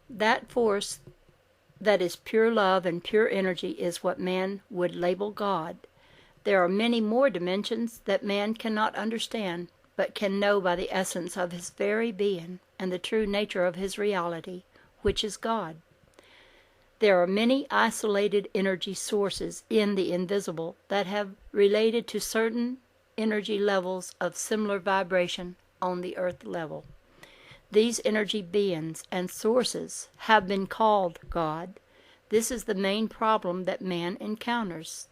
That force that is pure love and pure energy is what man would label God. There are many more dimensions that man cannot understand, but can know by the essence of his very being and the true nature of his reality, which is God. There are many isolated energy sources in the invisible that have related to certain energy levels of similar vibration on the earth level. These energy beings and sources have been called God. This is the main problem that man encounters.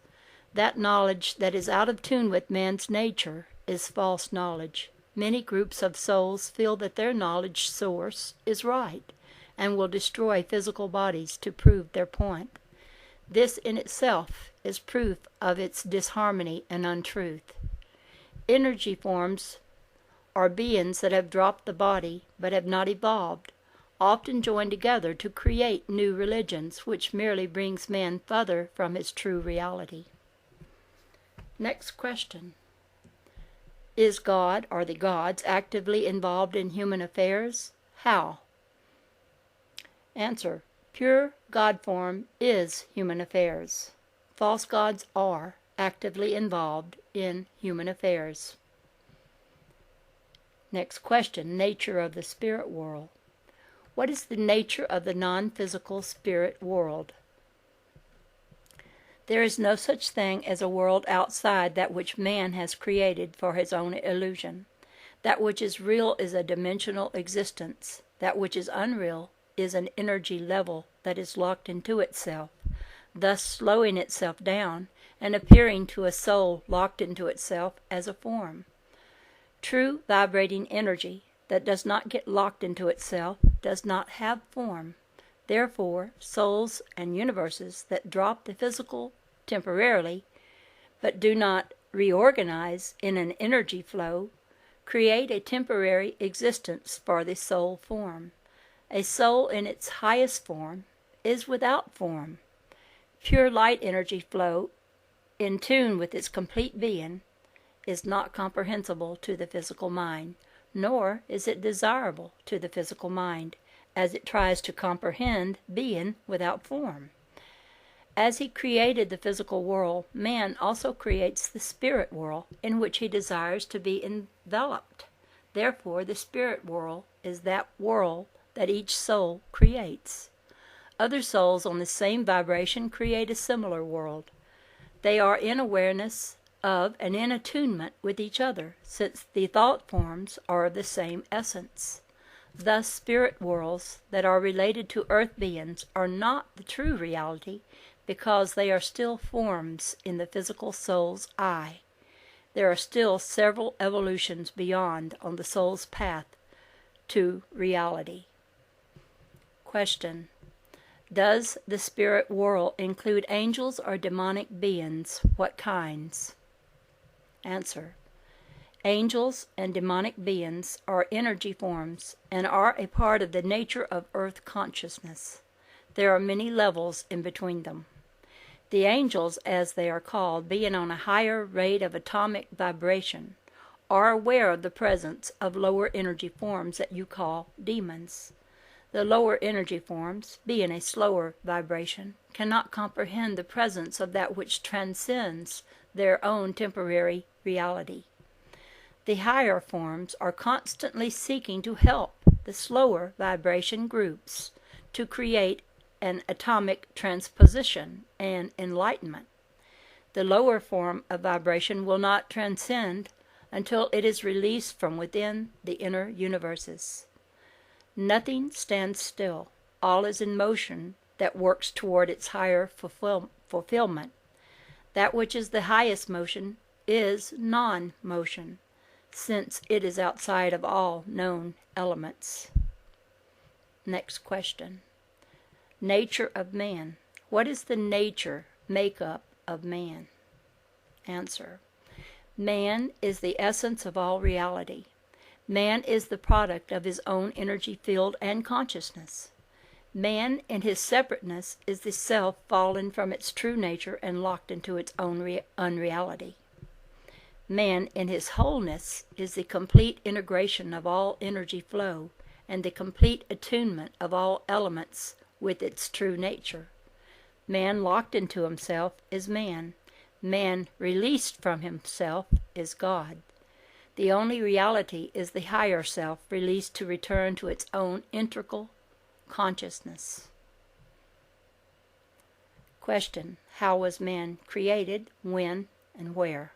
That knowledge that is out of tune with man's nature is false knowledge. Many groups of souls feel that their knowledge source is right and will destroy physical bodies to prove their point. This in itself is proof of its disharmony and untruth. Energy forms are beings that have dropped the body but have not evolved, often join together to create new religions, which merely brings man further from his true reality. Next question. Is God or the gods actively involved in human affairs? How? Answer. Pure God form is human affairs. False gods are actively involved in human affairs. Next question. Nature of the spirit world. What is the nature of the non-physical spirit world? There is no such thing as a world outside that which man has created for his own illusion. That which is real is a dimensional existence. That which is unreal is an energy level that is locked into itself, thus slowing itself down and appearing to a soul locked into itself as a form. True vibrating energy that does not get locked into itself does not have form. Therefore, souls and universes that drop the physical temporarily, but do not reorganize in an energy flow, create a temporary existence for the soul form. A soul in its highest form is without form. Pure light energy flow, in tune with its complete being, is not comprehensible to the physical mind, nor is it desirable to the physical mind, as it tries to comprehend being without form. As he created the physical world, man also creates the spirit world in which he desires to be enveloped. Therefore, the spirit world is that world that each soul creates. Other souls on the same vibration create a similar world. They are in awareness of and in attunement with each other, since the thought forms are of the same essence. Thus, spirit worlds that are related to earth beings are not the true reality, because they are still forms in the physical soul's eye. There are still several evolutions beyond on the soul's path to reality. Question. Does the spirit world include angels or demonic beings? What kinds? Answer. Angels and demonic beings are energy forms and are a part of the nature of earth consciousness. There are many levels in between them. The angels, as they are called, being on a higher rate of atomic vibration, are aware of the presence of lower energy forms that you call demons. The lower energy forms, being a slower vibration, cannot comprehend the presence of that which transcends their own temporary reality. The higher forms are constantly seeking to help the slower vibration groups to create an atomic transposition and enlightenment. The lower form of vibration will not transcend until it is released from within the inner universes. Nothing stands still. All is in motion that works toward its higher fulfillment. That which is the highest motion is non-motion, since it is outside of all known elements. Next question. Nature of man. What is the nature, makeup of man? Answer. Man is the essence of all reality. Man is the product of his own energy field and consciousness. Man in his separateness is the self fallen from its true nature and locked into its own unreality. Man in his wholeness is the complete integration of all energy flow and the complete attunement of all elements with its true nature. Man locked into himself is man. Man released from himself is God. The only reality is the higher self released to return to its own integral consciousness. Question: how was man created, when, and where?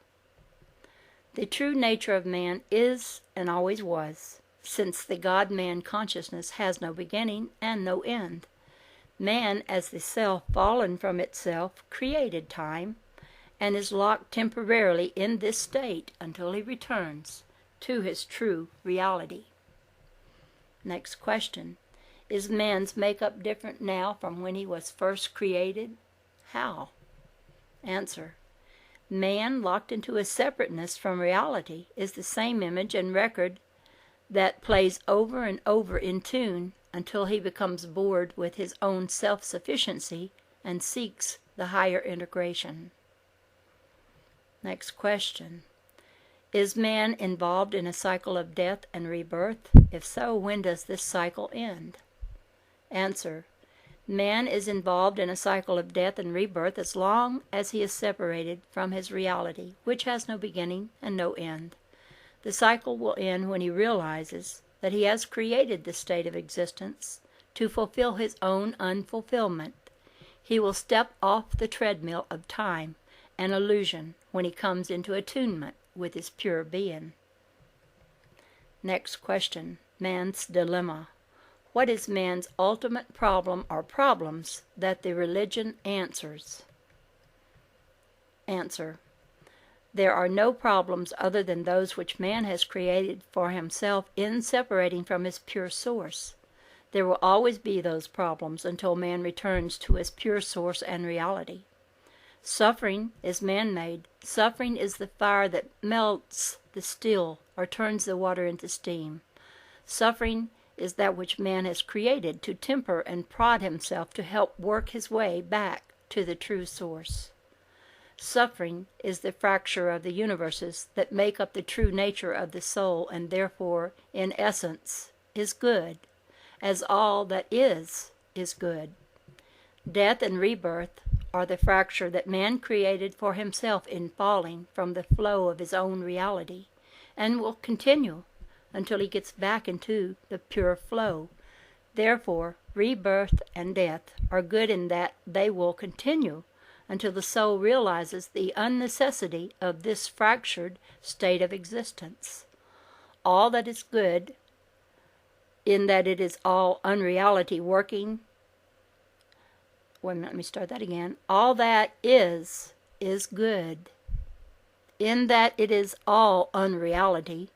The true nature of man is and always was, since the God-man consciousness has no beginning and no end. Man, as the self fallen from itself, created time, and is locked temporarily in this state until he returns to his true reality. Next question: is man's makeup different now from when he was first created? How? Answer: man, locked into a separateness from reality, is the same image and record that plays over and over in tune until he becomes bored with his own self-sufficiency and seeks the higher integration. Next question: is man involved in a cycle of death and rebirth? If so, when does this cycle end? Answer: man is involved in a cycle of death and rebirth as long as he is separated from his reality, which has no beginning and no end. The cycle will end when he realizes that he has created this state of existence to fulfill his own unfulfillment. He will step off the treadmill of time and illusion when he comes into attunement with his pure being. Next question: man's dilemma. What is man's ultimate problem or problems that the religion answers? Answer: there are no problems other than those which man has created for himself in separating from his pure source. There will always be those problems until man returns to his pure source and reality. Suffering is man-made. Suffering is the fire that melts the steel or turns the water into steam. Suffering is that which man has created to temper and prod himself to help work his way back to the true source. Suffering is the fracture of the universes that make up the true nature of the soul, and therefore, in essence, is good, as all that is good. Death and rebirth are the fracture that man created for himself in falling from the flow of his own reality, and will continue until he gets back into the pure flow. Therefore, rebirth and death are good in that they will continue until the soul realizes the unnecessity of this fractured state of existence. All that is good in that it is all unreality working. Let me start that again. All that is good in that it is all unreality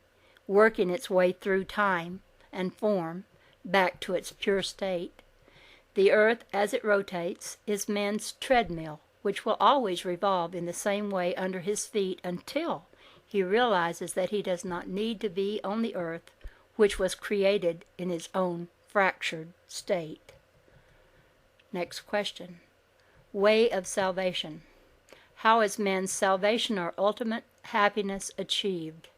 working its way through time and form back to its pure state. The earth, as it rotates, is man's treadmill, which will always revolve in the same way under his feet until he realizes that he does not need to be on the earth, which was created in his own fractured state. Next question: way of salvation. How is man's salvation or ultimate happiness achieved?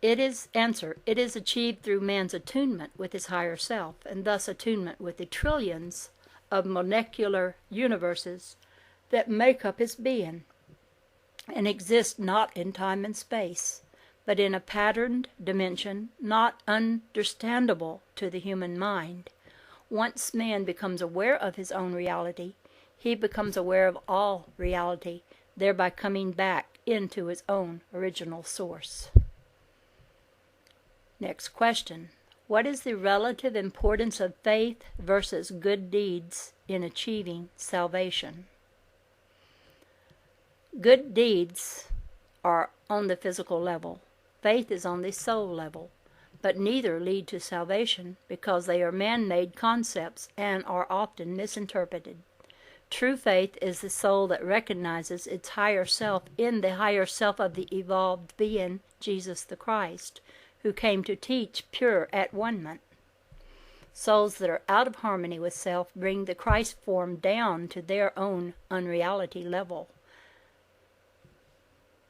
It is achieved through man's attunement with his higher self, and thus attunement with the trillions of molecular universes that make up his being, and exist not in time and space, but in a patterned dimension not understandable to the human mind. Once man becomes aware of his own reality, he becomes aware of all reality, thereby coming back into his own original source. Next question: what is the relative importance of faith versus good deeds in achieving salvation? Good deeds are on the physical level. Faith is on the soul level, but neither lead to salvation because they are man-made concepts and are often misinterpreted. True faith is the soul that recognizes its higher self in the higher self of the evolved being, Jesus the Christ, who came to teach pure at-one-ment. Souls that are out of harmony with self bring the Christ form down to their own unreality level.